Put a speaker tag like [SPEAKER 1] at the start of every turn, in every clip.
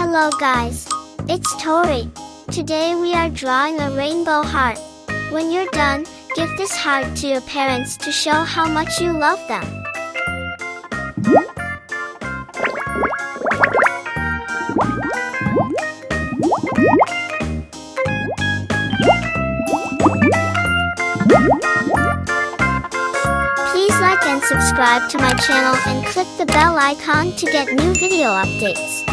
[SPEAKER 1] Hello guys, it's Tori. Today we are drawing a rainbow heart. When you're done, give this heart to your parents to show how much you love them. Please like and subscribe to my channel and click the bell icon to get new video updates.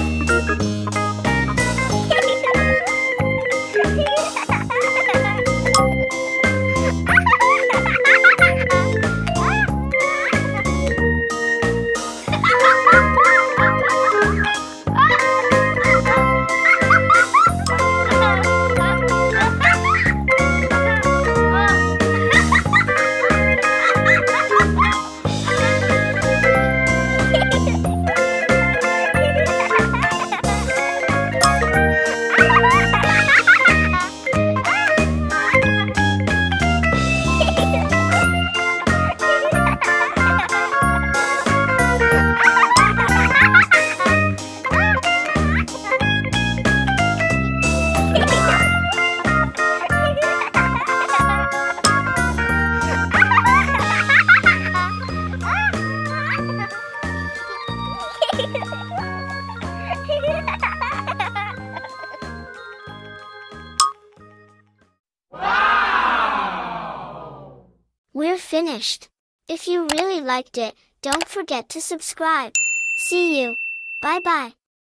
[SPEAKER 1] We're finished. If you really liked it, don't forget to subscribe. See you. Bye bye.